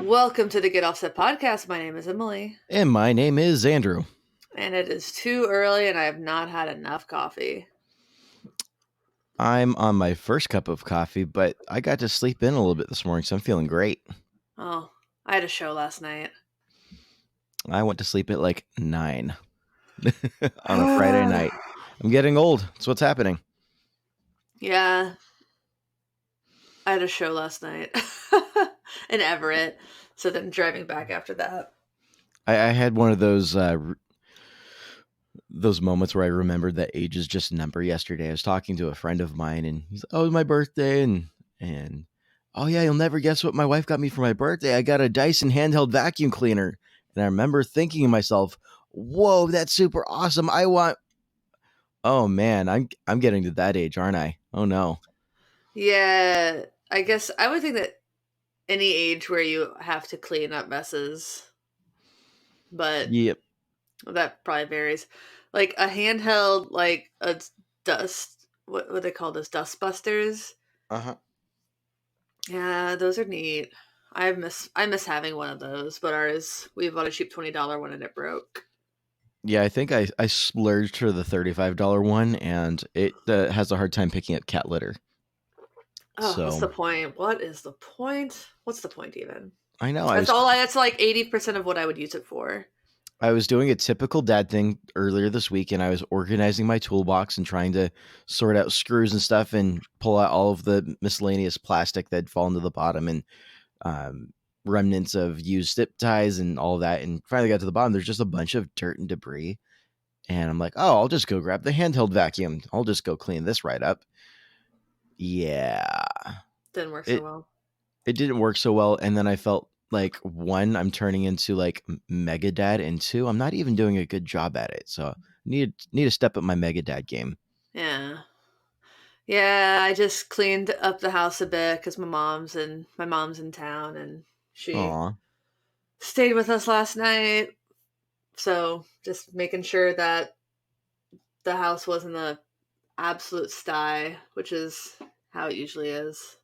Welcome to the Get Offset podcast. My name is Emily. And my name is Andrew. And it is too early and I have not had enough coffee. I'm on my first cup of coffee, but I got to sleep in a little bit this morning, so I'm feeling great. Oh, I had a show last night. I went to sleep at like 9 on a Friday night. I'm getting old. That's what's happening. Yeah. I had a show last night in Everett. So then driving back after that. I had one of those moments where I remembered that age is just a number yesterday. I was talking to a friend of mine and he's like, oh, it's my birthday. And oh yeah, you'll never guess what my wife got me for my birthday. I got a Dyson handheld vacuum cleaner. And I remember thinking to myself, whoa, that's super awesome. Oh man, I'm getting to that age, aren't I? Oh no. Yeah, I guess I would think that any age where you have to clean up messes, but Yep. that probably varies. Like a handheld, like a dust, what they call those, dust busters. Uh-huh. Yeah, those are neat. I miss having one of those, but we bought a cheap $20 one and it broke. Yeah, I think I splurged for the $35 one, and it has a hard time picking up cat litter. Oh, So, what's the point? What is the point? What's the point even? I know. That's like 80% of what I would use it for. I was doing a typical dad thing earlier this week, and I was organizing my toolbox and trying to sort out screws and stuff and pull out all of the miscellaneous plastic that had fallen to the bottom and remnants of used zip ties and all that. And finally got to the bottom. There's just a bunch of dirt and debris. And I'm like, oh, I'll just go grab the handheld vacuum. I'll just go clean this right up. Yeah. Didn't work so well. It didn't work so well. And then I felt like, one, I'm turning into like mega dad, and two, I'm not even doing a good job at it. So need to step up my mega dad game. Yeah. Yeah, I just cleaned up the house a bit because my mom's in town and she Aw. stayed with us last night. So just making sure that the house wasn't a absolute sty, which is how it usually is.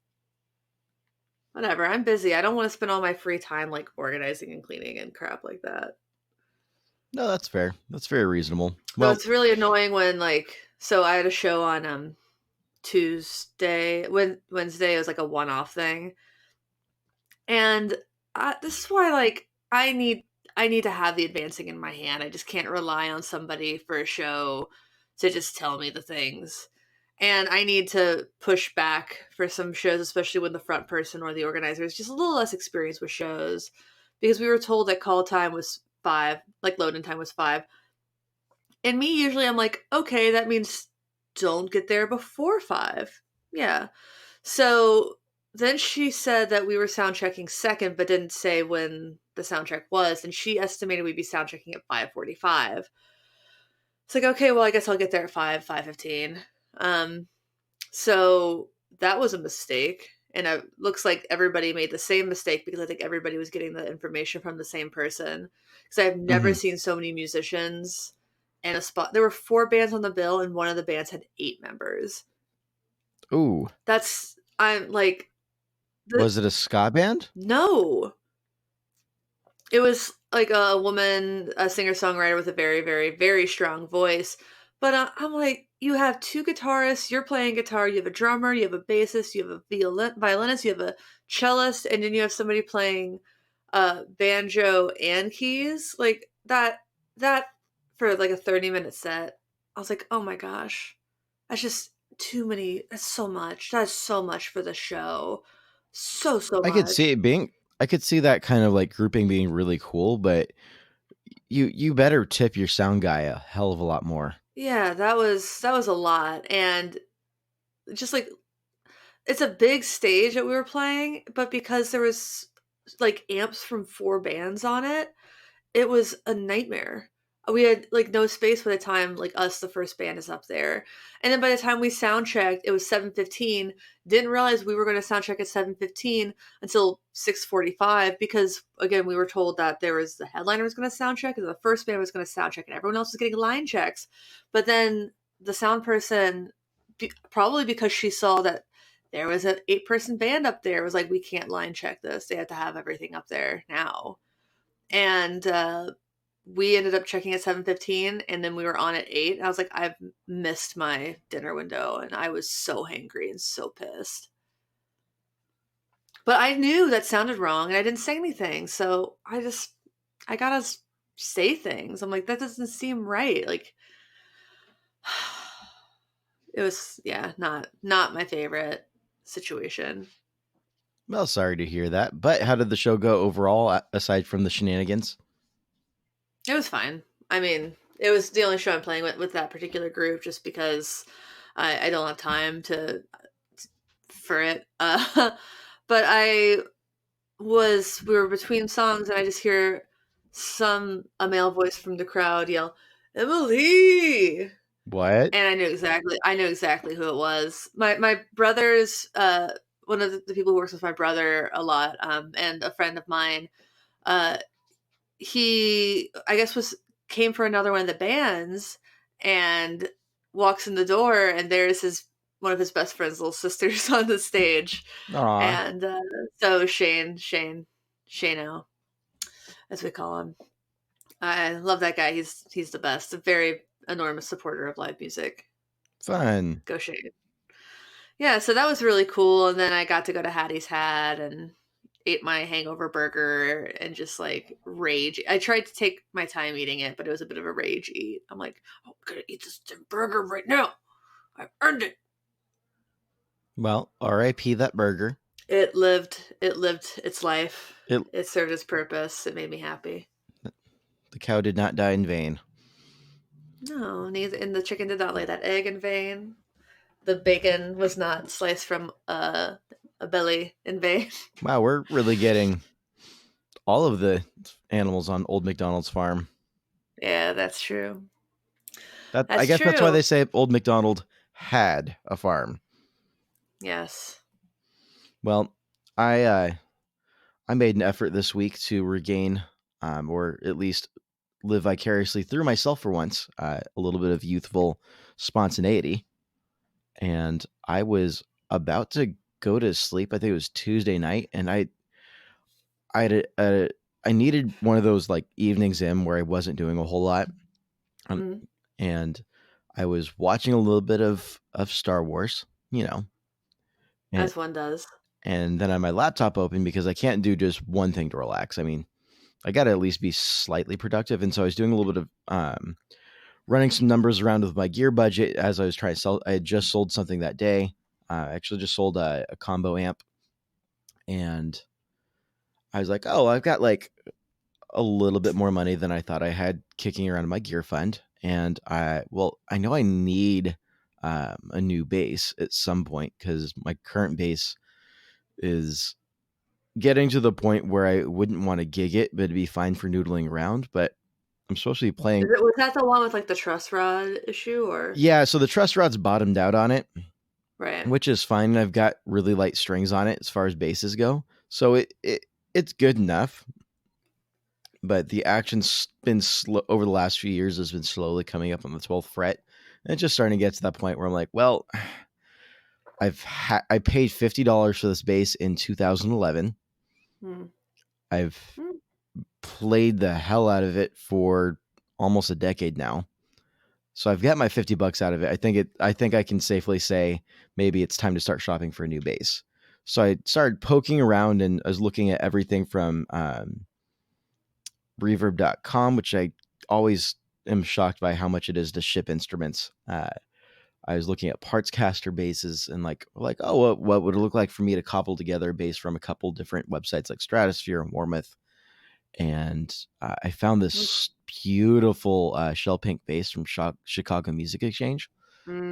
Whatever, I'm busy. I don't want to spend all my free time like organizing and cleaning and crap like that. No, that's fair. That's very reasonable. Well, it's really annoying when so I had a show on Tuesday, Wednesday it was like a one-off thing. And this is why I need to have the advancing in my hand. I just can't rely on somebody for a show to just tell me the things. And I need to push back for some shows, especially when the front person or the organizer is just a little less experienced with shows. Because we were told that call time was 5, like load-in time was 5. And me, usually I'm like, okay, that means don't get there before 5. Yeah. So then she said that we were sound checking second, but didn't say when the sound check was. And she estimated we'd be sound checking at 5:45. It's like, okay, well, I guess I'll get there at 5:15. So that was a mistake. And it looks like everybody made the same mistake because I think everybody was getting the information from the same person. Because I've never seen so many musicians in a spot. There were 4 bands on the bill, and one of the bands had 8 members. Ooh. I'm like... Was it a ska band? No. It was like a woman, a singer-songwriter with a very, very, very strong voice. But I'm like, you have 2 guitarists, you're playing guitar, you have a drummer, you have a bassist, you have a violinist, you have a cellist, and then you have somebody playing banjo and keys. Like that for like a 30-minute set. I was like, oh my gosh. That's just too many. That's so much. That's so much for the show. So much. I could see that kind of like grouping being really cool, but you better tip your sound guy a hell of a lot more. Yeah, that was a lot. And just like, it's a big stage that we were playing, but because there was like amps from 4 bands on it, it was a nightmare. We had like no space by the time like us, the first band, is up there. And then by the time we sound checked, it was 7:15. Didn't realize we were going to sound check at 7:15 until 6:45 because again, we were told that the headliner was going to sound check and the first band was going to sound check and everyone else was getting line checks. But then the sound person, probably because she saw that there was an 8-person band up there. It was like, we can't line check this. They have to have everything up there now. And we ended up checking at 7:15, and then we were on at 8. I was like, I've missed my dinner window, and I was so hangry and so pissed. But I knew that sounded wrong, and I didn't say anything. So I gotta say things. I'm like, that doesn't seem right. Like, it was, yeah, not my favorite situation. Well, sorry to hear that. But how did the show go overall, aside from the shenanigans? It was fine. I mean, it was the only show I'm playing with that particular group, just because I don't have time for it. But we were between songs, and I just hear a male voice from the crowd yell, "Emily!" What? And I knew exactly who it was. My brother's one of the people who works with my brother a lot, and a friend of mine. He, I guess, came for another one of the bands, and walks in the door, and there's one of his best friend's little sisters on the stage. Aw. And so Shano, as we call him. I love that guy. He's the best. A very enormous supporter of live music. Fun. Go Shane. Yeah, so that was really cool. And then I got to go to Hattie's Hat and ate my hangover burger and just like rage. I tried to take my time eating it, but it was a bit of a rage eat. I'm like, oh, I'm gonna eat this burger right now. I earned it. Well, R.I.P. that burger. It lived its life. It served its purpose. It made me happy. The cow did not die in vain. No, and the chicken did not lay that egg in vain. The bacon was not sliced from a belly in vain. Wow, we're really getting all of the animals on Old MacDonald's farm. Yeah, that's true. I guess that's why they say Old MacDonald had a farm. Yes. Well, I made an effort this week to regain, or at least live vicariously through myself for once, a little bit of youthful spontaneity. And I was about to go to sleep. I think it was Tuesday night, and I needed one of those like evenings in where I wasn't doing a whole lot, and I was watching a little bit of Star Wars, as one does. And then I had my laptop open because I can't do just one thing to relax. I mean, I got to at least be slightly productive, and so I was doing a little bit of running some numbers around with my gear budget as I was trying to sell. I had just sold something that day. I actually just sold a combo amp, and I was like, oh, I've got like a little bit more money than I thought I had kicking around in my gear fund. And I know I need a new bass at some point because my current bass is getting to the point where I wouldn't want to gig it, but it'd be fine for noodling around. But I'm supposed to be playing. Was that the one with like the truss rod issue, or? Yeah, so the truss rod's bottomed out on it, right? Which is fine. I've got really light strings on it as far as basses go, so it's good enough. But the action's been slow over the last few years. Has been slowly coming up on the 12th fret, and it's just starting to get to that point where I'm like, well, I paid $50 for this bass in 2011. I've played the hell out of it for almost a decade now. So I've got my $50 out of it. I think I can safely say maybe it's time to start shopping for a new bass. So I started poking around, and I was looking at everything from reverb.com, which I always am shocked by how much it is to ship instruments. I was looking at parts caster basses and like, oh, what would it look like for me to cobble together a bass from a couple different websites like Stratosphere and Warmoth. And I found this beautiful shell pink bass from Chicago Music Exchange.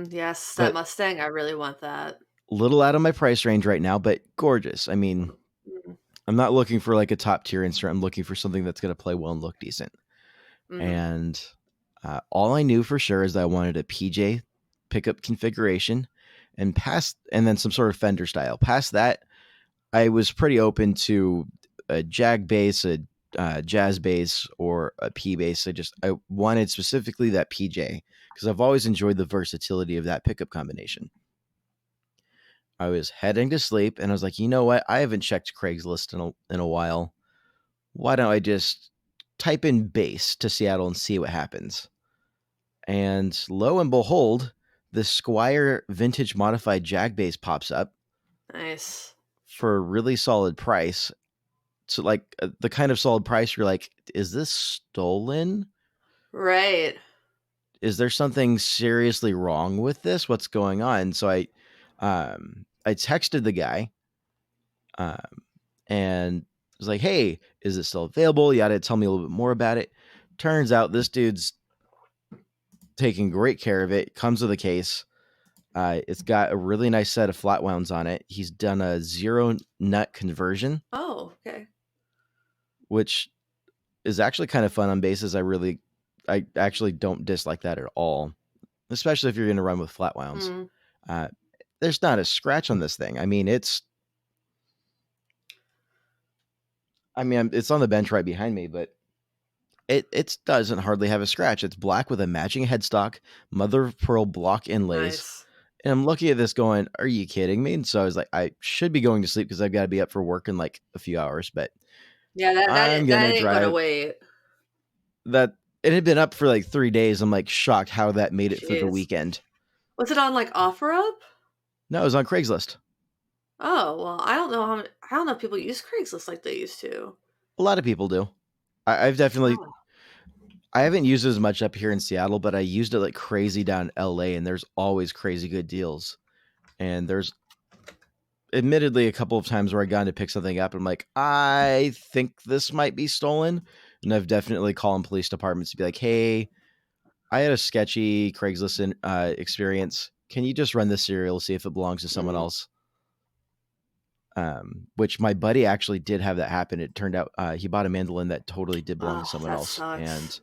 Yes, that Mustang. I really want that. Little out of my price range right now, but gorgeous. I mean, I'm not looking for like a top tier instrument. I'm looking for something that's going to play well and look decent. And all I knew for sure is that I wanted a PJ pickup configuration and then some sort of Fender style. Past that, I was pretty open to a Jag bass, a jazz bass, or a P bass. I wanted specifically that PJ because I've always enjoyed the versatility of that pickup combination. I was heading to sleep, and I was like, you know what? I haven't checked Craigslist in a while. Why don't I just type in base to Seattle and see what happens? And lo and behold, the Squire vintage modified Jag base pops up Nice. for a really solid price. So like the kind of solid price you're like, is this stolen? Right. Is there something seriously wrong with this? What's going on? So I texted the guy um, and was like, hey, is it still available? You got to tell me a little bit more about it. Turns out this dude's taking great care of it. Comes with a case. It's got a really nice set of flat wounds on it. He's done a 0 nut conversion, Oh, okay. which is actually kind of fun on bases. I actually don't dislike that at all, especially if you're going to run with flat wounds. Mm. There's not a scratch on this thing. I mean, it's on the bench right behind me, but it doesn't hardly have a scratch. It's black with a matching headstock, mother of pearl block inlays. Nice. And I'm looking at this going, are you kidding me? And so I was like, I should be going to sleep because I've got to be up for work in like a few hours, but Yeah, I'm going that to ain't gonna drive wait. that. It had been up for like 3 days. I'm like shocked how that made it through the Jeez. weekend. Was it on like OfferUp? No, it was on Craigslist. Oh, well, I don't know if people use Craigslist like they used to. A lot of people do. I've definitely, Oh, I haven't used it as much up here in Seattle, but I used it like crazy down in LA, and there's always crazy good deals. And there's admittedly a couple of times where I got to pick something up and I'm like, I think this might be stolen. And I've definitely called police departments to be like, hey, I had a sketchy Craigslist experience. Can you just run this serial, see if it belongs to someone mm. else? Which my buddy actually did have that happen. It turned out he bought a mandolin that totally did belong to Oh, someone that else. sucks. And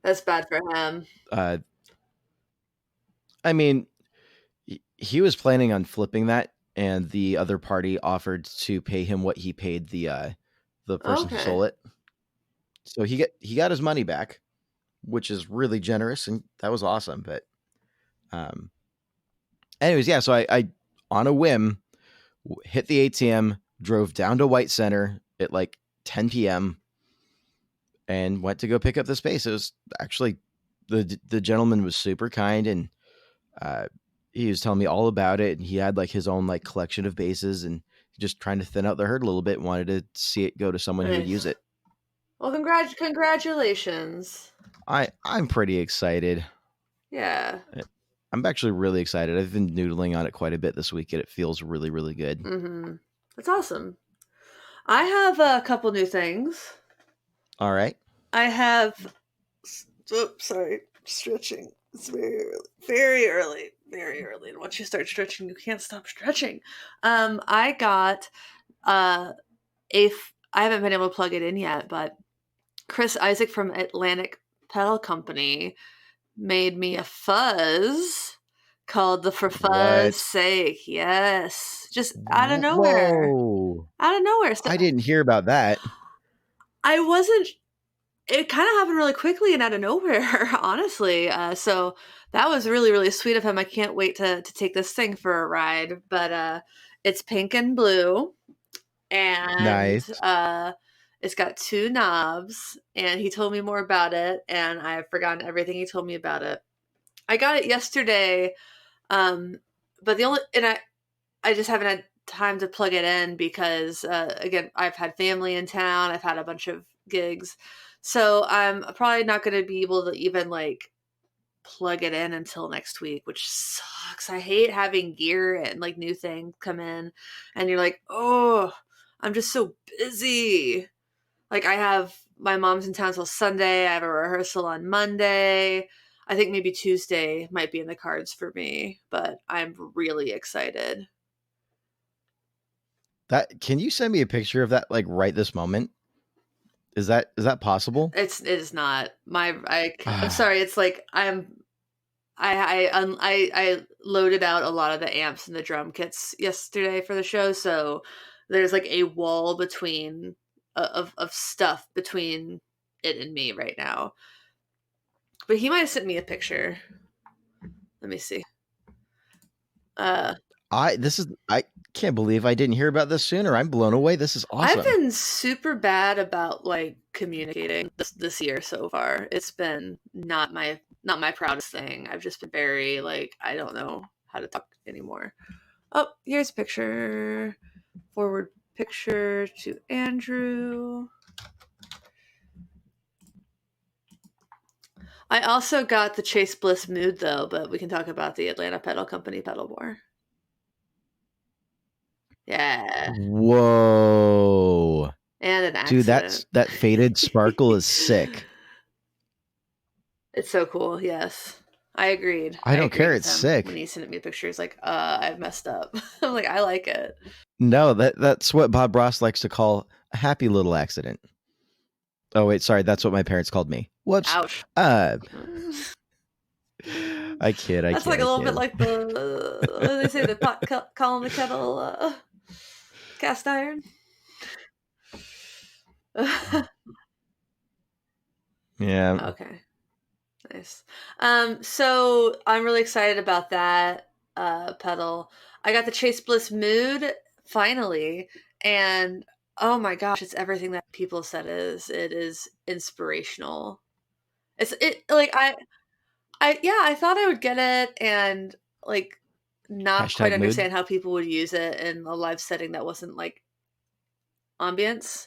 That's bad for him. uh, I mean, he was planning on flipping that, and the other party offered to pay him what he paid the person who Okay. sold it. So he got his money back, which is really generous, and that was awesome. But um, anyways, yeah. So I on a whim hit the ATM, drove down to White Center at like 10 p.m. and went to go pick up the space. It was actually the gentleman was super kind, and uh, he was telling me all about it, and he had like his own like collection of bases, and just trying to thin out the herd a little bit. Wanted to see it go to someone who would use Nice. it. Well, congratulations. I'm pretty excited. Yeah. I'm actually really excited. I've been noodling on it quite a bit this week, and it feels really, really good. Mm-hmm. That's awesome. I have a couple new things. All right. I have. Oops, sorry. Stretching. It's very early. Very early. Very early. And once you start stretching, you can't stop stretching. I got I haven't been able to plug it in yet, but Chris Isaac from Atlantic Pedal Company made me a fuzz called the For Fuzz What? Sake. Yes. Just out of nowhere. Whoa. Out of nowhere. So I didn't hear about that. I wasn't it kind of happened really quickly and out of nowhere, honestly. So that was really, really sweet of him. I can't wait to take this thing for a ride. But it's pink and blue, and Nice. it's got two knobs. And he told me more about it, and I've forgotten everything he told me about it. I got it yesterday, but I just haven't had time to plug it in because again, I've had family in town. I've had a bunch of gigs. So I'm probably not going to be able to even like plug it in until next week, which sucks. I hate having gear and like new things come in and you're like, "Oh, I'm just so busy." Like I have my mom's in town till Sunday. I have a rehearsal on Monday. I think maybe Tuesday might be in the cards for me, but I'm really excited. That can you send me a picture of that like right this moment? Is that possible? It is not I'm Ah, sorry. It's like I loaded out a lot of the amps and the drum kits yesterday for the show, so there's like a wall between of stuff between it and me right now. But he might have sent me a picture. Let me see. Uh I can't believe I didn't hear about this sooner. I'm blown away. This is I've awesome. been super bad about like communicating this year so far. It's been not my proudest thing. I've just been very like I don't know how to talk anymore. Oh, here's a picture. Forward picture to Andrew. I also got the Chase Bliss mood though, but we can talk about the Atlanta Pedal Company pedal more. Yeah. Whoa. And an Dude, accident. that faded sparkle is sick. It's so cool, yes. I agreed. I I don't agreed care, with it's him when sick. he sent me pictures like, I've messed up. I'm like, I like it. No, that's what Bob Ross likes to call a happy little accident. Oh wait, sorry, that's what my parents called me. Whoops. Ouch. I kid. That's like a little bit like the what do they say, the pot calling the kettle cast iron. Yeah. Okay. Nice. So I'm really excited about that pedal. I got the Chase Bliss mood finally, and oh my gosh, it's everything that people said it is inspirational. It like I thought I would get it and like not quite Hashtag mood. understand how people would use it in a live setting that wasn't like ambient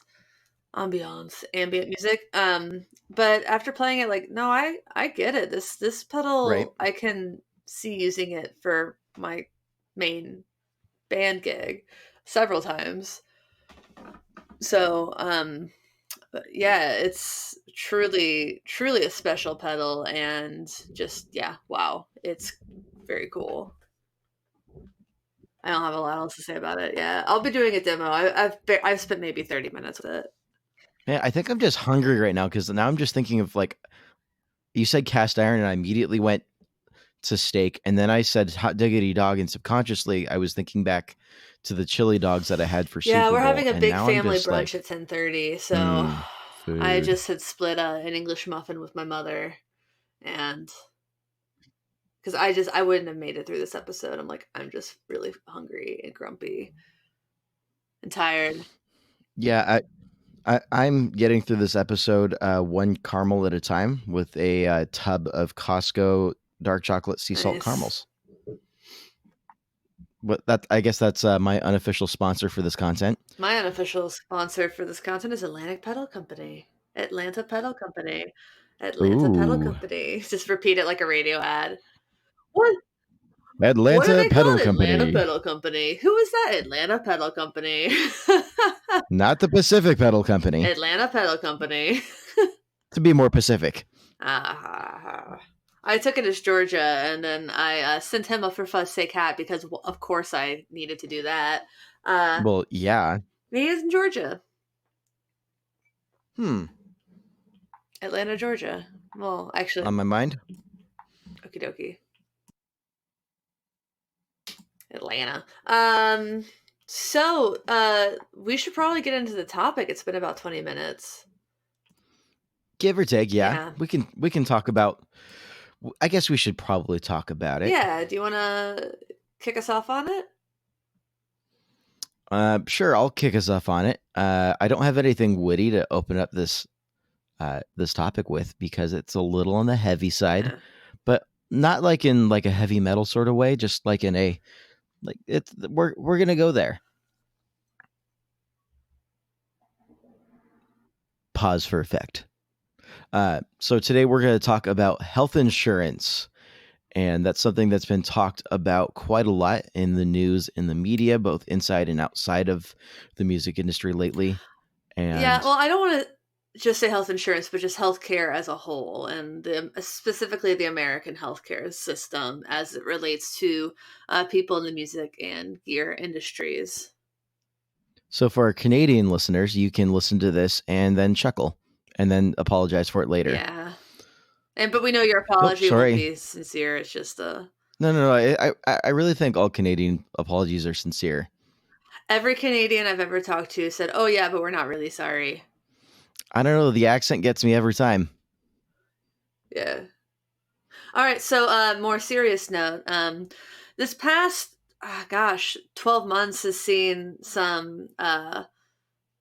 music. But after playing it, like, no, I get it. This Right. pedal, I can see using it for my main band gig several times. So, yeah, it's truly a special pedal, and just yeah, wow, it's very cool. I don't have a lot else to say about it. Yeah, I'll be doing a demo. I've spent maybe 30 minutes with it. Man, I think I'm just hungry right now because now I'm just thinking of like you said cast iron and I immediately went to steak, and then I said hot diggity dog, and subconsciously I was thinking back to the chili dogs that I had for Yeah, Super we're Bowl, having a and big now I'm family just brunch like, at 10:30, so I food. just had split an English muffin with my mother, and because I wouldn't have made it through this episode. I'm like I'm just really hungry and grumpy and tired. Yeah, I'm getting through this episode one caramel at a time with a tub of Costco dark chocolate sea salt Nice. caramels. But that I guess that's my unofficial sponsor for this content. My unofficial sponsor for this content is Atlantic Pedal Company. Atlanta Pedal Company. Atlanta Pedal Ooh, Company. Just repeat it like a radio ad. What? What are Atlanta they Pedal called? Atlanta Company, Pedal Company. Who is that? Atlanta Pedal Company. not the Pacific Pedal Company. Atlanta Pedal Company. To be more Pacific. I took it as Georgia, and then I sent him a for fuss sake hat because, of course, I needed to do that. Well, yeah. He is in Georgia, Hmm. Atlanta, Georgia. Well, actually, On my mind. okie dokie, Atlanta. So we should probably get into the topic. It's been about 20 minutes. Give or take, yeah. Yeah. We can talk about. I guess we should probably talk about it. Yeah. Do you want to kick us off on it? Sure, I'll kick us off on it. I don't have anything witty to open up this topic with because it's a little on the heavy side, Yeah. but not like in like a heavy metal sort of way, just like in a like it's we're gonna go there. Pause for effect. So today we're going to talk about health insurance. And that's something that's been talked about quite a lot in the news, in the media, both inside and outside of the music industry lately. Yeah, And well, I don't want to just say health insurance, but just healthcare as a whole, and specifically the American healthcare system as it relates to people in the music and gear industries. so for our Canadian listeners, you can listen to this and then chuckle and then apologize for it later. Yeah, but we know your Oh, apology won't sorry. be sincere. It's just No. I really think all Canadian apologies are sincere. every Canadian I've ever talked to said, "Oh yeah, but we're not really sorry." I don't know. The accent gets me every time. Yeah. All right. So, more serious note. This past gosh, 12 months has seen some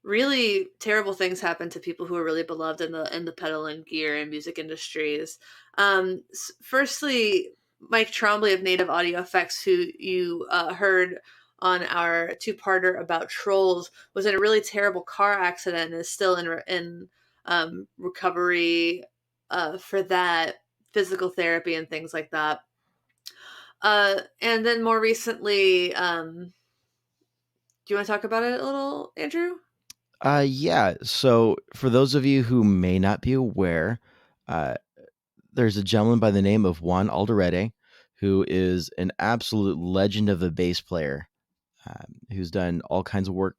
really terrible things happen to people who are really beloved in the pedal and gear and music industries. Firstly, Mike Trombly of Native Audio Effects, who you heard on our two-parter about trolls, was in a really terrible car accident and is still in recovery for that, physical therapy and things like that. And then more recently, do you want to talk about it a little, Andrew? Yeah. So for those of you who may not be aware, uh, there's a gentleman by the name of Juan Alderete, who is an absolute legend of a bass player, who's done all kinds of work,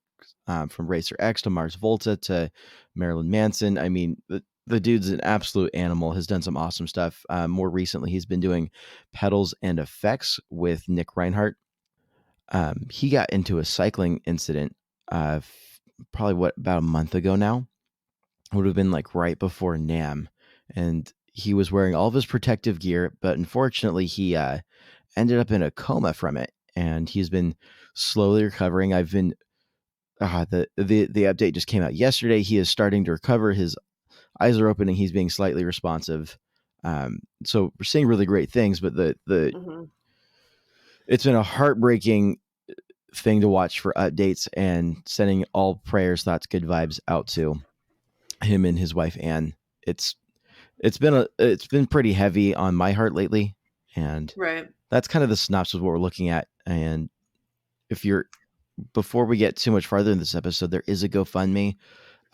from Racer X to Mars Volta to Marilyn Manson. I mean, the dude's an absolute animal, has done some awesome stuff. More recently, he's been doing pedals and effects with Nick Reinhardt. He got into a cycling incident, probably about a month ago now. It would have been like right before NAMM, and he was wearing all of his protective gear, but unfortunately, he ended up in a coma from it, and he's been slowly recovering. I've been the update just came out yesterday. He is starting to recover. His eyes are opening. He's being slightly responsive. So we're seeing really great things, but the Mm-hmm. it's been a heartbreaking thing to watch for updates, and sending all prayers, thoughts, good vibes out to him and his wife Anne. It's it's been pretty heavy on my heart lately, and Right. that's kind of the synopsis of what we're looking at. And if you're before we get too much farther in this episode, there is a GoFundMe.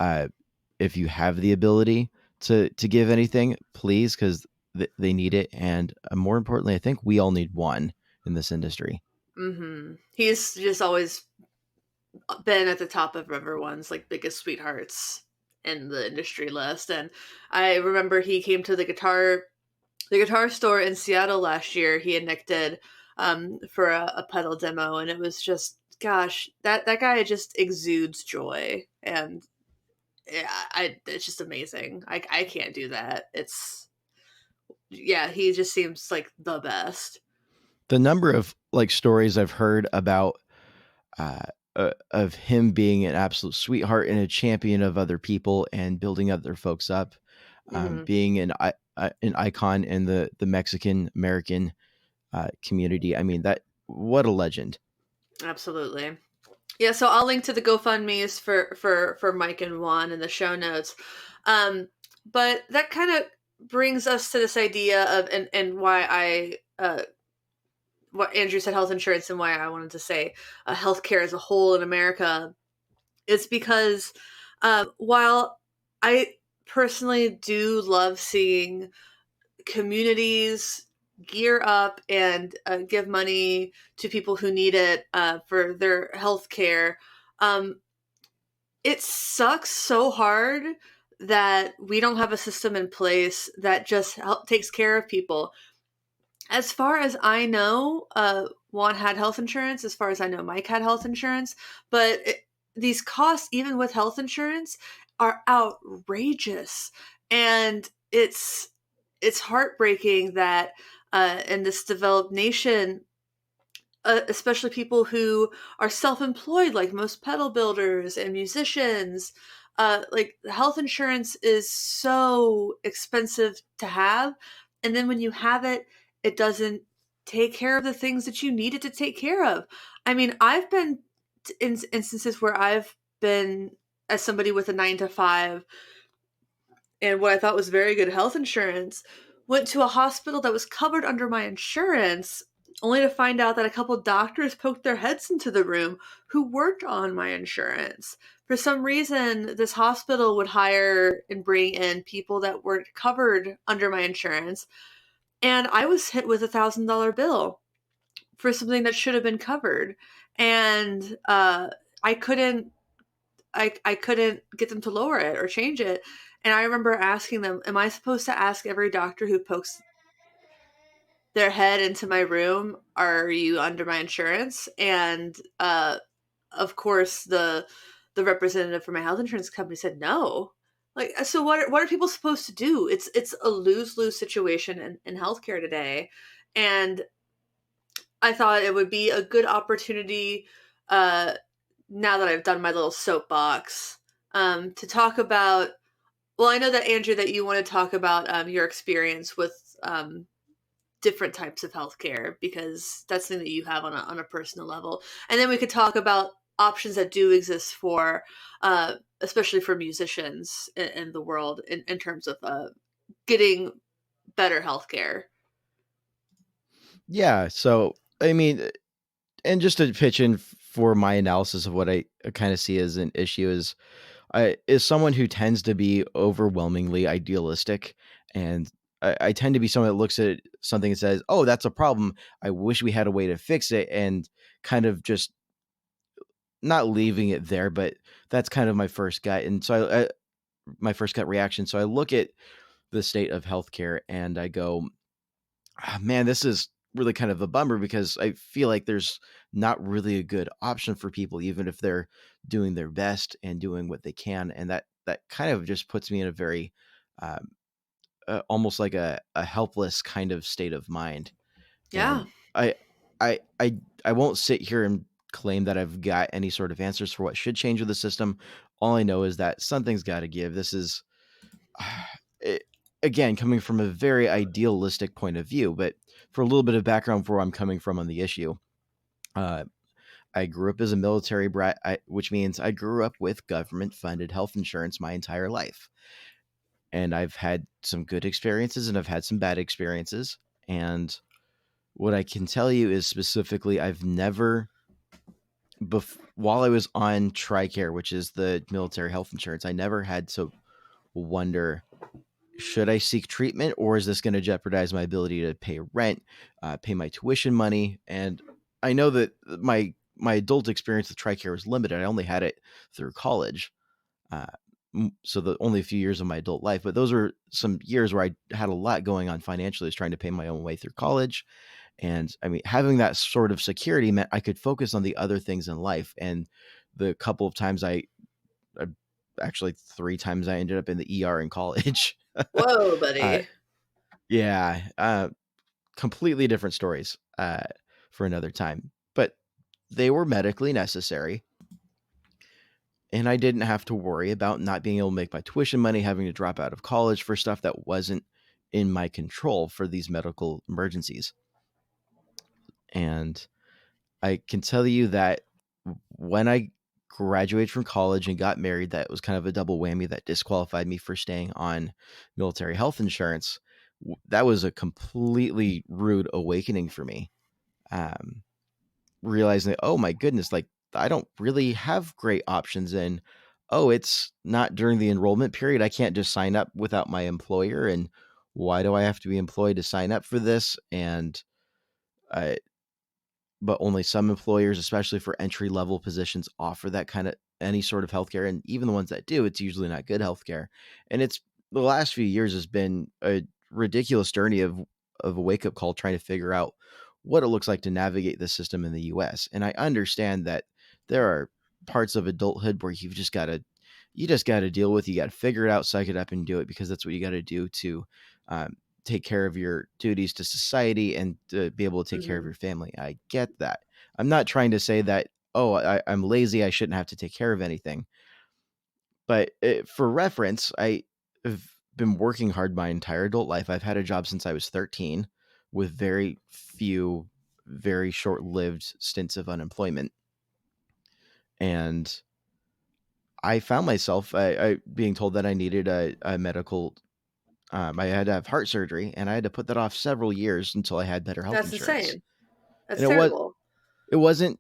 Uh, if you have the ability to give anything, please, because they need it, and more importantly, I think we all need one in this industry. Mm-hmm. He's just always been at the top of everyone's like biggest sweethearts in the industry list. And I remember he came to the guitar store in Seattle last year. He and Nick did for a pedal demo, and it was just, gosh, that guy just exudes joy, and yeah, it's just amazing. I can't do that. It's, yeah, he just seems like the best. The number of like stories I've heard about, uh, of him being an absolute sweetheart and a champion of other people and building other folks up, Hmm. being an icon in the Mexican American community. I mean, that what a legend. Absolutely. Yeah, so I'll link to the GoFundMe's for Mike and Juan in the show notes. But that kind of brings us to this idea of and why I what Andrew said, health insurance, and why I wanted to say healthcare as a whole in America. It's because while I personally do love seeing communities gear up and give money to people who need it for their health care, um, it sucks so hard that we don't have a system in place that just takes care of people. As far as I know, Juan had health insurance. As far as I know, Mike had health insurance. But these costs, even with health insurance, are outrageous, and it's heartbreaking that in this developed nation, especially people who are self-employed, like most pedal builders and musicians, like health insurance is so expensive to have, and then when you have it, it doesn't take care of the things that you need it to take care of. I mean, I've been in instances where I've been, as somebody with a 9 to 5 and what I thought was very good health insurance, went to a hospital that was covered under my insurance, only to find out that a couple doctors poked their heads into the room who weren't on my insurance. For some reason, this hospital would hire and bring in people that weren't covered under my insurance, and I was hit with $1,000 bill for something that should have been covered, and I couldn't I couldn't get them to lower it or change it. And I remember asking them, am I supposed to ask every doctor who pokes their head into my room, are you under my insurance? And of course the representative for my health insurance company said no. Like, so what are people supposed to do? It's a lose-lose situation in healthcare today. And I thought it would be a good opportunity, uh, now that I've done my little soapbox, to talk about. Well, I know that Andrew, that you want to talk about your experience with different types of healthcare, because that's something that you have on a personal level, and then we could talk about options that do exist for, especially for musicians in the world, in terms of getting better healthcare. Yeah. So, I mean, and just to pitch in for my analysis of what I kind of see as an issue is someone who tends to be overwhelmingly idealistic, and I tend to be someone that looks at something and says, "Oh, that's a problem. I wish we had a way to fix it," and kind of just not leaving it there. But that's kind of my first gut, and so my first gut reaction. So I look at the state of healthcare and I go, "Ah, man, this is really kind of a bummer because I feel like there's not really a good option for people, even if they're doing their best and doing what they can." And that kind of just puts me in a very um, almost like a helpless kind of state of mind. Yeah. And I I I I won't sit here and claim that I've got any sort of answers for what should change with the system. All I know is that something's got to give. This is it, again, coming from a very idealistic point of view, but for a little bit of background for where I'm coming from on the issue, uh, I grew up as a military brat, which means I grew up with government funded health insurance my entire life. And I've had some good experiences and I've had some bad experiences. And what I can tell you is specifically, I've never, while I was on TRICARE, which is the military health insurance, I never had to wonder, should I seek treatment or is this going to jeopardize my ability to pay rent, pay my tuition money? And I know that my adult experience with TRICARE was limited. I only had it through college. Uh, so the only a few years of my adult life, but those were some years where I had a lot going on financially, was trying to pay my own way through college. And I mean, having that sort of security meant I could focus on the other things in life. And the couple of times I actually three times I ended up in the ER in college. Whoa, uh, buddy. yeah, completely different stories for another time, but they were medically necessary. And I didn't have to worry about not being able to make my tuition money, having to drop out of college for stuff that wasn't in my control for these medical emergencies. And I can tell you that when I graduated from college and got married, that was kind of a double whammy that disqualified me for staying on military health insurance. That was a completely rude awakening for me. Um, Realizing that, oh my goodness, like I don't really have great options. And oh, it's not during the enrollment period. I can't just sign up without my employer. And why do I have to be employed to sign up for this? And I, but only some employers, especially for entry level positions, offer that kind of any sort of healthcare. And even the ones that do, it's usually not good healthcare. And it's the last few years has been a ridiculous journey of a wake up call trying to figure out what it looks like to navigate the system in the US. And I understand that there are parts of adulthood where you just got to deal with, you got to figure it out, suck it up and do it, because that's what you got to do to um, take care of your duties to society and to be able to take care of Hmm. your family. I get that. I'm not trying to say that, oh, I'm lazy, I shouldn't have to take care of anything. But for reference, I have been working hard my entire adult life. I've had a job since I was 13 with very few, very short lived stints of unemployment. And I found myself being told that I needed a medical, I had to have heart surgery, and I had to put that off several years until I had better health That's insurance. insane. That's And terrible. it wasn't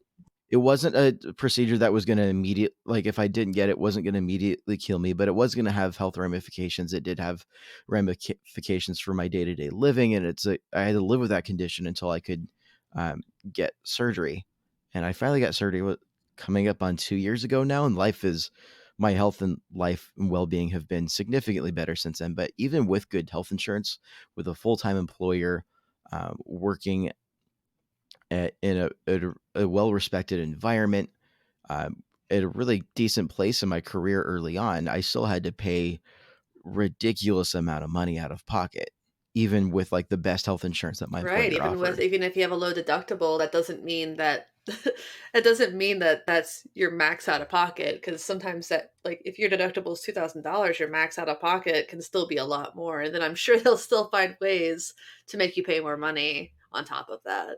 it wasn't a procedure that was gonna immediate like, if I didn't get it, wasn't gonna immediately kill me, but it was gonna have health ramifications. It did have ramifications for my day-to-day living, and I had to live with that condition until I could, um, get surgery. And I finally got surgery, coming up on 2 years ago now, and my health and life and well-being have been significantly better since then. But even with good health insurance, with a full-time employer, working in a well respected environment, at a really decent place in my career early on, I still had to pay ridiculous amount of money out of pocket. even with like the best health insurance that my Right. employer offered. Even if you have a low deductible, that doesn't mean that it doesn't mean that that's your max out of pocket, because sometimes that, like, if your deductible is $2,000, your max out of pocket can still be a lot more, and then I'm sure they'll still find ways to make you pay more money on top of that.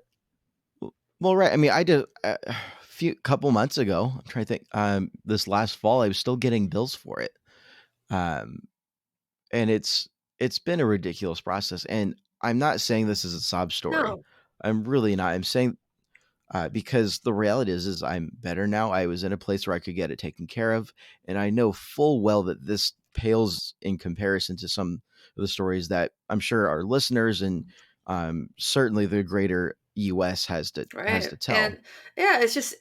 Well, right. I mean, I did a few couple months ago. I'm trying to think. This last fall, I was still getting bills for it. Um, and it's been a ridiculous process. And I'm not saying this is a sob story. No. I'm really not. I'm saying because the reality is I'm better now. I was in a place where I could get it taken care of, and I know full well that this pales in comparison to some of the stories that I'm sure our listeners and certainly the greater U.S. has Right. to tell. And yeah, it's just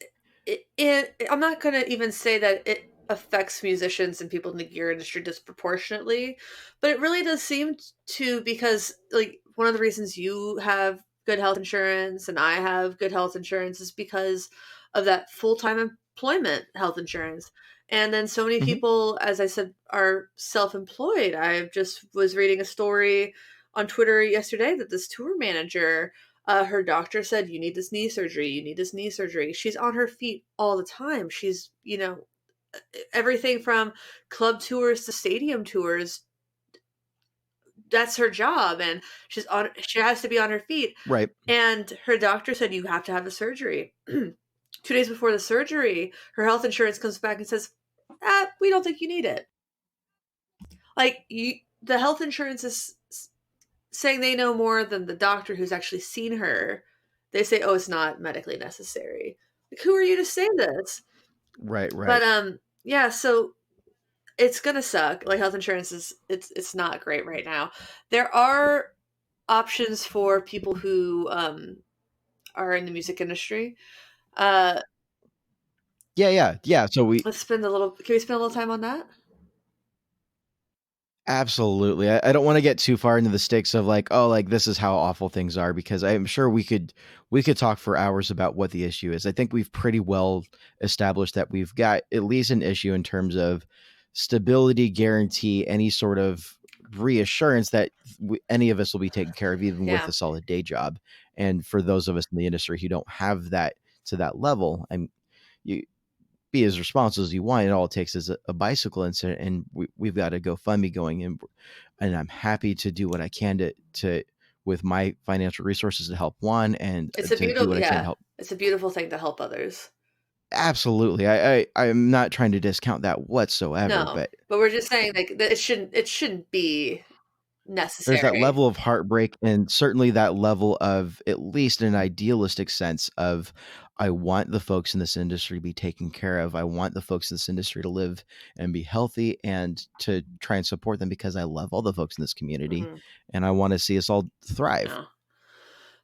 I'm not going to even say that it affects musicians and people in the gear industry disproportionately, but it really does seem to, because like one of the reasons you have good health insurance and I have good health insurance is because of that full-time employment health insurance. And then so many Mhm. people, as I said, are self-employed. I just was reading a story on Twitter yesterday that this tour manager, her doctor said, you need this knee surgery. You need this knee surgery. She's on her feet all the time. She's, everything from club tours to stadium tours. That's her job. And she has to be on her feet. Right. And her doctor said, you have to have the surgery. 2 days before the surgery, her health insurance comes back and says, we don't think you need it. Like, the health insurance is saying they know more than the doctor who's actually seen her. They say, "Oh, it's not medically necessary." Like, who are you to say this? Right. But Right. yeah. So it's gonna suck. Like, health insurance is it's not great right now. There are options for people who are in the music industry. Uh, Yeah. Yeah. Yeah. So we let's spend a little. Can we spend a little time on that? absolutely. I don't want to get too far into the stakes of like, oh, like this is how awful things are, because I'm sure we could talk for hours about what the issue is. I think we've pretty well established that we've got at least an issue in terms of stability, guarantee, any sort of reassurance that any of us will be taken care of, even with Yeah, a solid day job. And for those of us in the industry who don't have that to that level, you be as responsible as you want. And all it takes is a bicycle incident, and we've got a GoFundMe going, and I'm happy to do what I can to with my financial resources to help Juan, and it's a to do beautiful. what I can to Yeah, help. it's a beautiful thing to help others. Absolutely, I'm not trying to discount that whatsoever, No, but but we're just saying, like, that it shouldn't be there's that necessary. level of heartbreak, and certainly that level of, at least in an idealistic sense, of I want the folks in this industry to be taken care of. I want the folks in this industry to live and be healthy, and to try and support them, because I love all the folks in this community, Mhm. and I want to see us all thrive. No.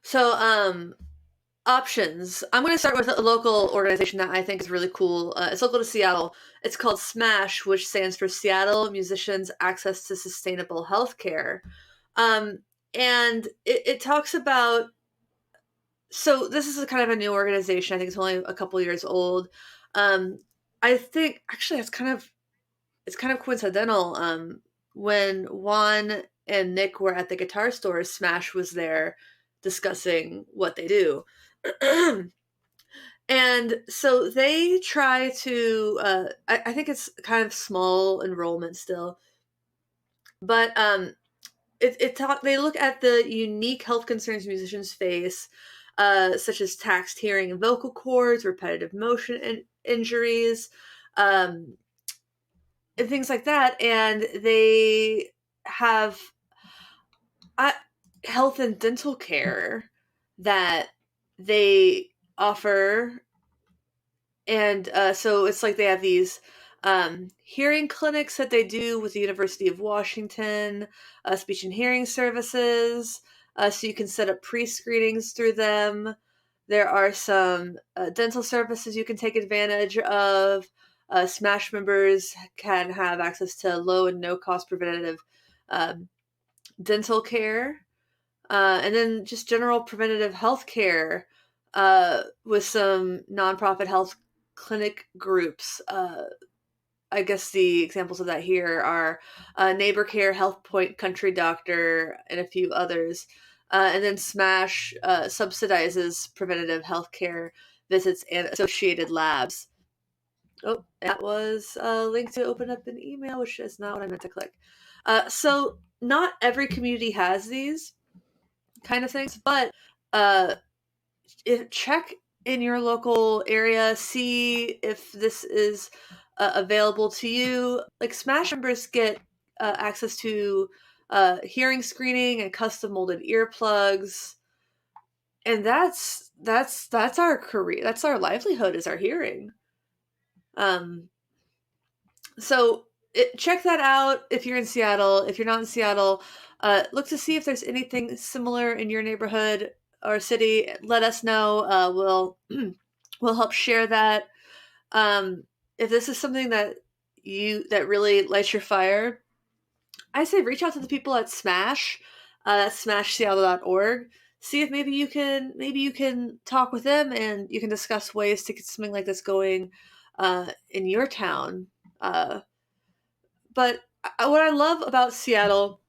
So, options. I'm going to start with a local organization that I think is really cool. It's local to Seattle. It's called SMASH, which stands for Seattle Musicians Access to Sustainable Healthcare. Um, and it talks about. So this is a kind of a new organization. I think it's only a couple years old. Um, I think actually it's kind of coincidental. When Juan and Nick were at the guitar store, Smash was there discussing what they do. And so they try to, I think it's kind of small enrollment still, but they look at the unique health concerns musicians face, such as taxed hearing and vocal cords, repetitive motion injuries, um, and things like that. And they have uh, health and dental care that they offer. And so it's like they have these hearing clinics that they do with the University of Washington, speech and hearing services. So you can set up pre screenings through them. There are some dental services you can take advantage of. Smash members can have access to low and no cost preventative um, dental care, and then just general preventative health care with some nonprofit health clinic groups. I guess the examples of that here are Neighbor Care, Health Point, Country Doctor, and a few others. And then Smash subsidizes preventative health care visits and associated labs. Oh, that was a link to open up an email, which is not what I meant to click. So not every community has these kind of things, but check in your local area, see if this is available to you. Like Smash members get access to hearing screening and custom molded earplugs, and that's our career. That's our livelihood, is our hearing. So check that out if you're in Seattle. If you're not in Seattle, look to see if there's anything similar in your neighborhood or city. Let us know. We'll help share that. If this is something that really lights your fire, I say reach out to the people at Smash. That's smashseattle.org. See if maybe you can talk with them and you can discuss ways to get something like this going in your town. But what I love about Seattle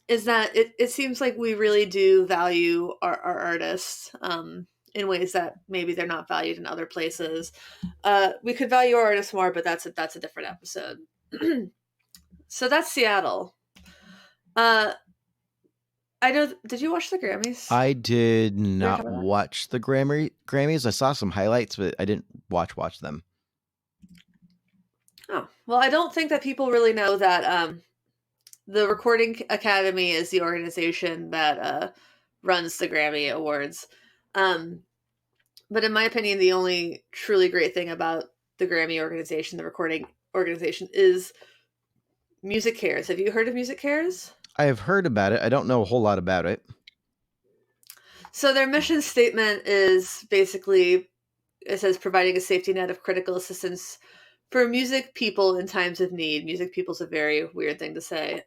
is that it seems like we really do value our artists in ways that maybe they're not valued in other places. We could value our artists more, but that's a different episode. So that's Seattle. I know. Did you watch the Grammys? I did not watch the Grammys. I saw some highlights, but I didn't watch them. Oh, well, I don't think that people really know that the Recording Academy is the organization that runs the Grammy Awards. But in my opinion, the only truly great thing about the Grammy organization, the recording organization, is Music Cares. Have you heard of Music Cares? I have heard about it. I don't know a whole lot about it. So their mission statement is basically, it says, providing a safety net of critical assistance for music people in times of need. Music people is a very weird thing to say.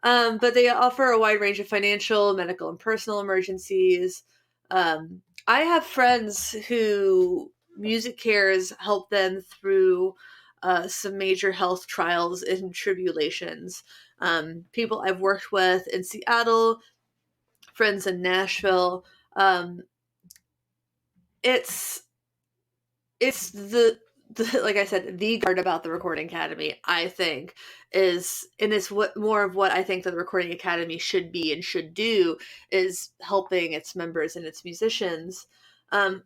But they offer a wide range of financial, medical, and personal emergencies. I have friends who Music Cares help them through some major health trials and tribulations. People I've worked with in Seattle, friends in Nashville. It's the like I said, the part about the Recording Academy, I think, is, and it's what more of what I think that the Recording Academy should be and should do, is helping its members and its musicians. But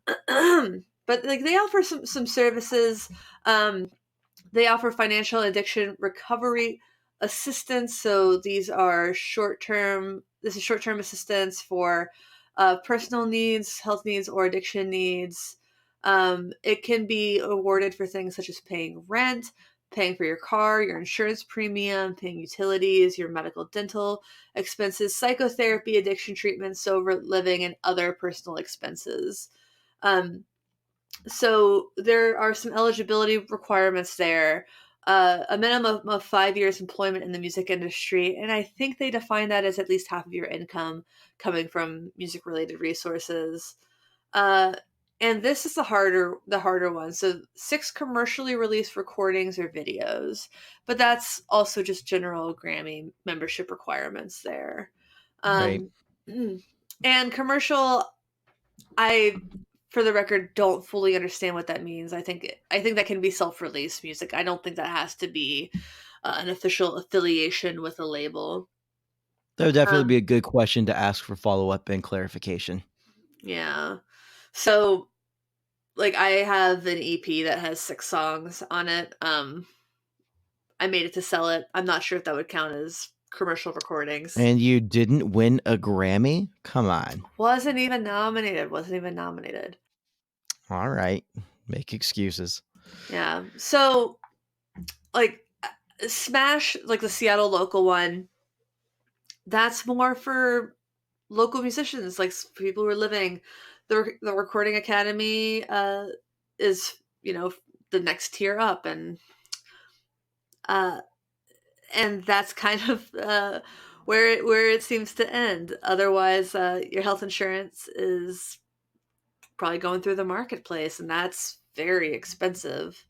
like they offer some services. They offer financial addiction recovery assistance. So these are short-term assistance for personal needs, health needs, or addiction needs. It can be awarded for things such as paying rent, paying for your car, your insurance premium, paying utilities, your medical dental expenses, psychotherapy, addiction treatment, sober living, and other personal expenses. So there are some eligibility requirements there. A minimum of 5 years employment in the music industry, and I think they define that as at least half of your income coming from music-related resources. And this is the harder one. So 6 commercially released recordings or videos, but that's also just general Grammy membership requirements there. Right. And commercial, for the record, don't fully understand what that means. I think that can be self-released music. I don't think that has to be an official affiliation with a label. That would definitely be a good question to ask for follow-up and clarification. Yeah. So, like, I have an EP that has 6 songs on it. I made it to sell it. I'm not sure if that would count as commercial recordings. And you didn't win a Grammy? Come on. Wasn't even nominated. All right. Make excuses. Yeah. So, like, Smash, like the Seattle local one, that's more for local musicians, like people who are living. The Recording Academy is, the next tier up, and that's kind of where it seems to end. Otherwise, your health insurance is probably going through the marketplace, and that's very expensive.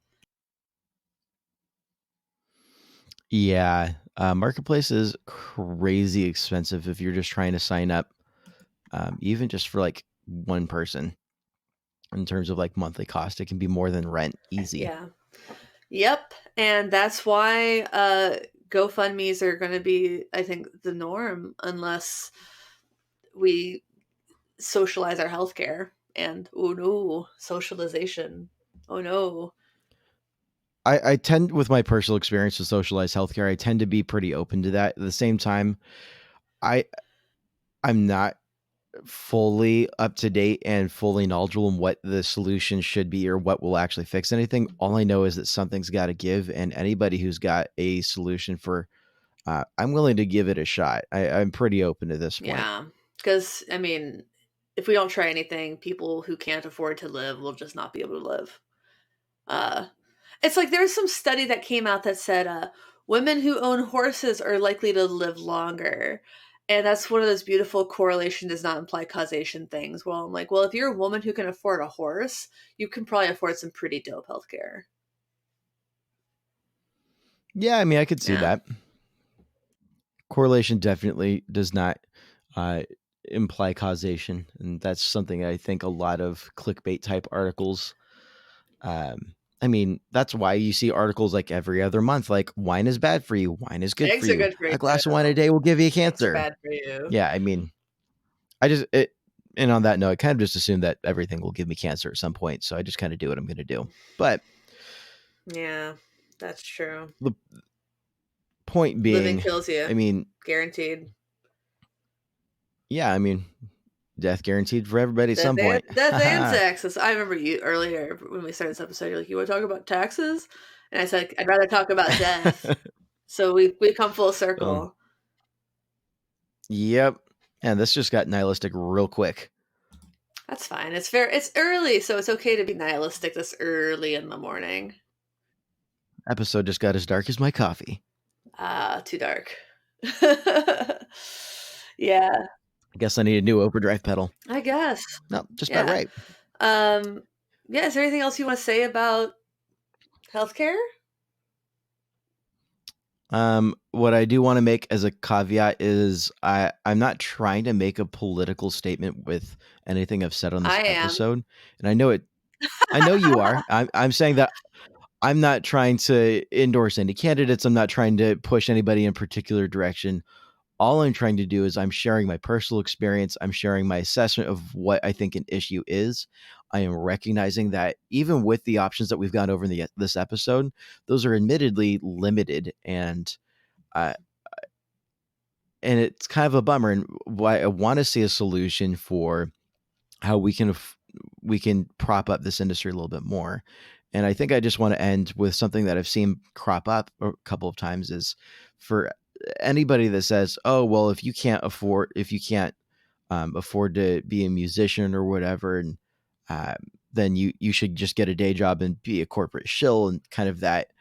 Yeah, marketplace is crazy expensive if you're just trying to sign up, even just for like one person. In terms of like monthly cost, it can be more than rent, easy. Yeah. Yep. And that's why GoFundMe's are going to be, I think, the norm unless we socialize our healthcare. And oh no, socialization. Oh no. I tend, with my personal experience with socialized healthcare, I tend to be pretty open to that. At the same time, I I'm not fully up to date and fully knowledgeable in what the solution should be or what will actually fix anything. All I know is that something's got to give, and anybody who's got a solution for, I'm willing to give it a shot. I'm pretty open to this point. Yeah. Because, I mean, if we don't try anything, people who can't afford to live will just not be able to live. Uh, it's like there's some study that came out that said women who own horses are likely to live longer. And that's one of those beautiful correlation does not imply causation things. Well, I'm like, well, if you're a woman who can afford a horse, you can probably afford some pretty dope healthcare. Yeah, I mean, I could see Yeah. that. Correlation definitely does not uh, imply causation, and that's something I think a lot of clickbait type articles. I mean, that's why you see articles like every other month, like wine is bad for you, wine is good for Eggs are you, good for you a glass of wine a too. day will give you Eggs are cancer. bad for you. Yeah, I mean, I just it, and on that note, I kind of just assume that everything will give me cancer at some point, so I just kind of do what I'm going to do. But Yeah, that's true. the point Living being, kills you. I mean, Guaranteed. yeah, I mean, death guaranteed for everybody at some point. Death and taxes. I remember you earlier when we started this episode. You're like, "You want to talk about taxes?" And I said, "I'd rather talk about death." So we come full um, circle. yep. And this just got nihilistic real quick. That's fine. It's fair. It's early, so it's okay to be nihilistic this early in the morning. Episode just got as dark as my coffee. Too dark. Yeah, I guess I need a new overdrive pedal. I guess. No, just about Yeah. right. Yeah. Is there anything else you want to say about healthcare? What I do want to make as a caveat is I'm not trying to make a political statement with anything I've said on this I am. episode, and I know you are. I'm saying that I'm not trying to endorse any candidates. I'm not trying to push anybody in a particular direction. All I'm trying to do is I'm sharing my personal experience. I'm sharing my assessment of what I think an issue is. I am recognizing that even with the options that we've gone over in this episode, those are admittedly limited, uh, and it's kind of a bummer. And why I want to see a solution for how we can prop up this industry a little bit more. And I think I just want to end with something that I've seen crop up a couple of times is for anybody that says, "Oh, well, if you can't afford to be a musician or whatever, and uh, then you should just get a day job and be a corporate shill," and kind of that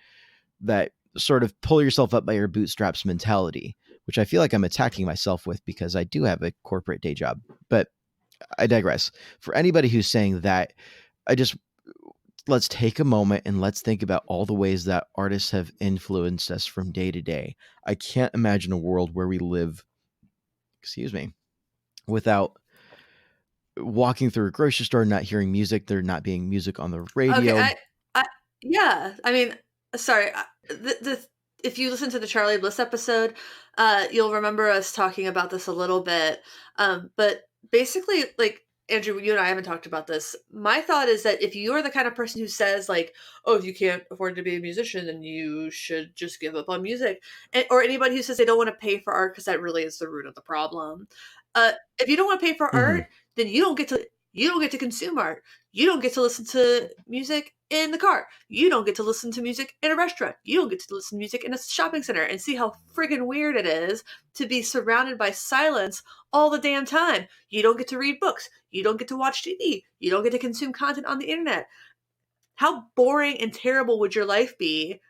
sort of pull yourself up by your bootstraps mentality, which I feel like I'm attacking myself with because I do have a corporate day job. But I digress. For anybody who's saying that, I just let's take a moment and let's think about all the ways that artists have influenced us from day to day. I can't imagine a world where we live, excuse me, without walking through a grocery store, not hearing music, there not being music on the Okay, radio. I yeah. I mean, sorry. If you listen to the Charlie Bliss episode, you'll remember us talking about this a little bit. But basically, like Andrew, you and I haven't talked about this. My thought is that if you are the kind of person who says like, "Oh, if you can't afford to be a musician, then you should just give up on music," or anybody who says they don't want to pay for art because that really is the root of the problem. If you don't want to pay for Mhm. art, then you don't get to consume art. You don't get to listen to music in the car. You don't get to listen to music in a restaurant. You don't get to listen to music in a shopping center and see how friggin' weird it is to be surrounded by silence all the damn time. You don't get to read books. You don't get to watch TV. You don't get to consume content on the internet. How boring and terrible would your life be?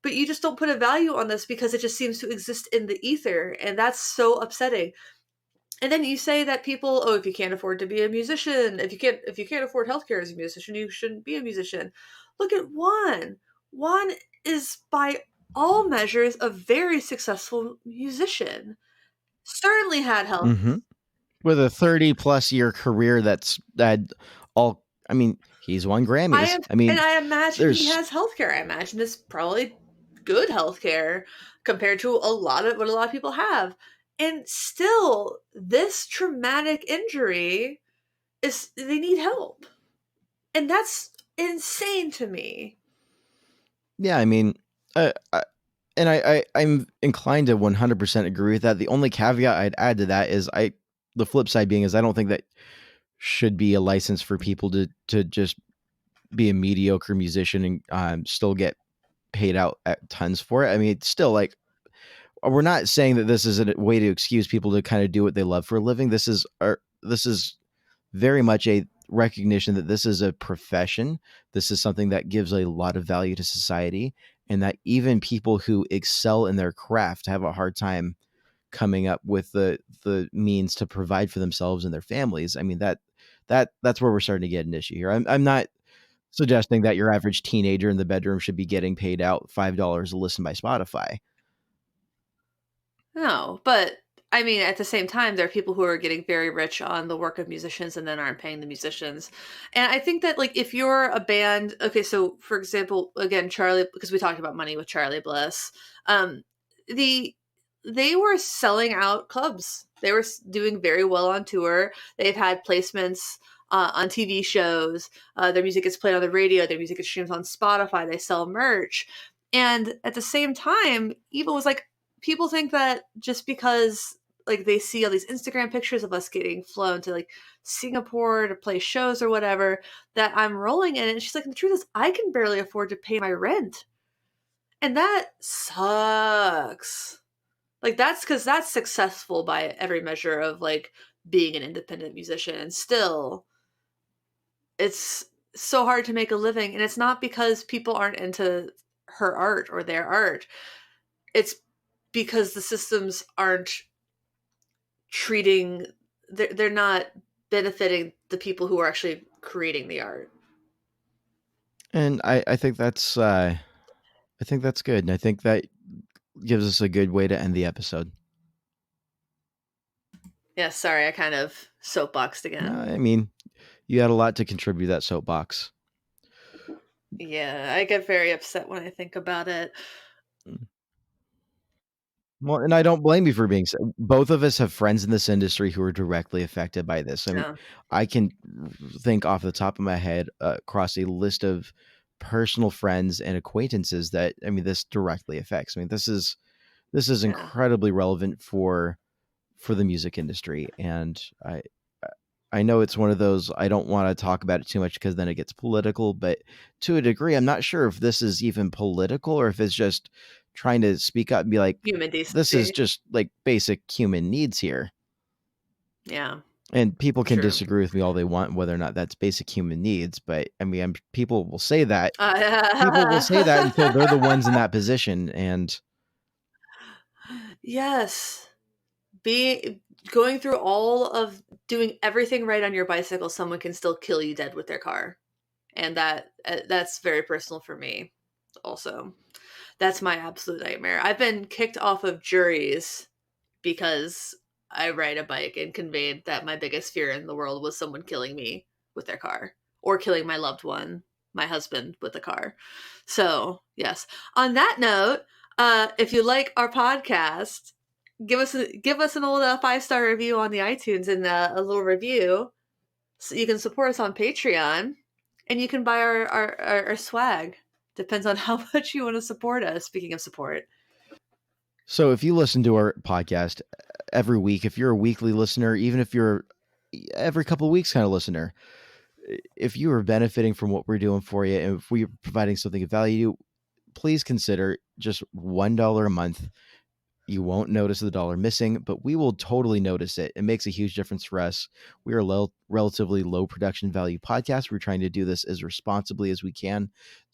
But you just don't put a value on this because it just seems to exist in the ether. And that's so upsetting. And then you say that people, oh, if you can't afford to be a musician, if you can't afford healthcare as a musician, you shouldn't be a musician. Look at Juan. Juan is by all measures a very successful musician. Certainly had health. Mm-hmm. With a 30+ year career that's had all. I mean, he's won Grammys. I And mean, I imagine he there's has healthcare. I imagine it's probably good healthcare compared to a lot of what a lot of people have. And still, this traumatic injury is they need help. And that's insane to me. yeah. I mean, and I'm inclined to 100% agree with that. The only caveat I'd add to that is the flip side being is I don't think that should be a license for people to just be a mediocre musician and still get paid out at tons for it. I mean, it's still like we're not saying that this is a way to excuse people to kind of do what they love for a living. This is very much a recognition that this is a profession. This is something that gives a lot of value to society, and that even people who excel in their craft have a hard time coming up with the means to provide for themselves and their families. I mean, that's where we're starting to get an issue here. I'm not suggesting that your average teenager in the bedroom should be getting paid out $5 a listen by Spotify. No, but I mean, at the same time, there are people who are getting very rich on the work of musicians and then aren't paying the musicians. And I think that, like, if you're a band, okay, so for example, again, Charlie, because we talked about money with Charlie Bliss, the they were selling out clubs. They were doing very well on tour. They've had placements on TV shows. Their music gets played on the radio. Their music gets streamed on Spotify. They sell merch. And at the same time, Eva was like, people think that just because like they see all these Instagram pictures of us getting flown to like Singapore to play shows or whatever, that I'm rolling in it. And she's like, the truth is, I can barely afford to pay my rent. And that sucks. Like, that's because that's successful by every measure of like being an independent musician. And still, it's so hard to make a living. And it's not because people aren't into her art or their art. It's because the systems aren't treating they're not benefiting the people who are actually creating the art. And I think that's good. And I think that gives us a good way to end the episode. Yeah, sorry, I kind of soapboxed No, again. I mean, you had a lot to contribute that soapbox. Yeah, I get very upset when I think about it. Well, and I don't blame you for being so. Both of us have friends in this industry who are directly affected by this. I mean, Yeah, I can think off the top of my head across a list of personal friends and acquaintances that I mean this directly affects. I mean, this is yeah. incredibly relevant for the music industry, and I know it's one of those I don't want to talk about it too much because then it gets political, but to a degree, I'm not sure if this is even political or if it's just trying to speak up and be like, Human this is decency. just like basic human needs here. Yeah, And people can true. disagree with me all they want whether or not that's basic human needs, but I mean, people will say that. People will say that until they're the ones in that position, and Yes. Being going through all of doing everything right on your bicycle, someone can still kill you dead with their car. And that's very personal for me also. That's my absolute nightmare. I've been kicked off of juries because I ride a bike and conveyed that my biggest fear in the world was someone killing me with their car or killing my loved one, my husband, with a car. So, yes. On that note, if you like our podcast, give us an old 5-star review on the iTunes and a little review so you can support us on Patreon and you can buy our swag. Depends on how much you want to support us. Speaking of support. so if you listen to our podcast every week, if you're a weekly listener, even if you're every couple of weeks kind of listener, if you are benefiting from what we're doing for you and if we're providing something of value, please consider just $1 a month. You won't notice the dollar missing, but we will totally notice it. It makes a huge difference for us. We are a relatively low production value podcast. We're trying to do this as responsibly as we can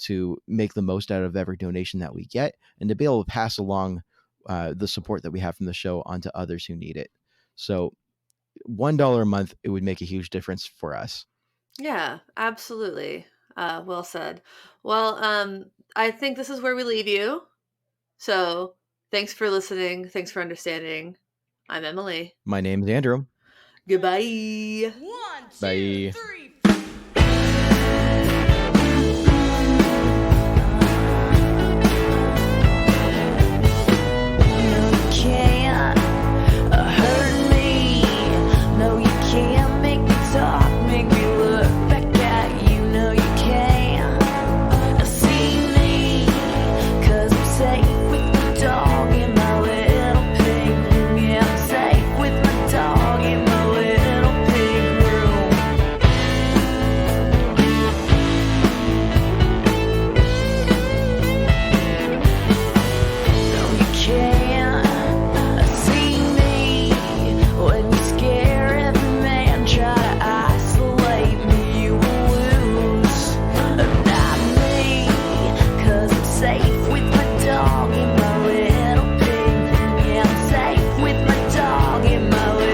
to make the most out of every donation that we get and to be able to pass along the support that we have from the show onto others who need it. So $1 a month, it would make a huge difference for us. Yeah, absolutely. Well said. Well, I think this is where we leave you. So thanks for listening. Thanks for understanding. I'm Emily. My name's Andrew. Goodbye. 1, 2, Bye. 3, dog in my little pig. Yeah, I'm safe with my dog in my little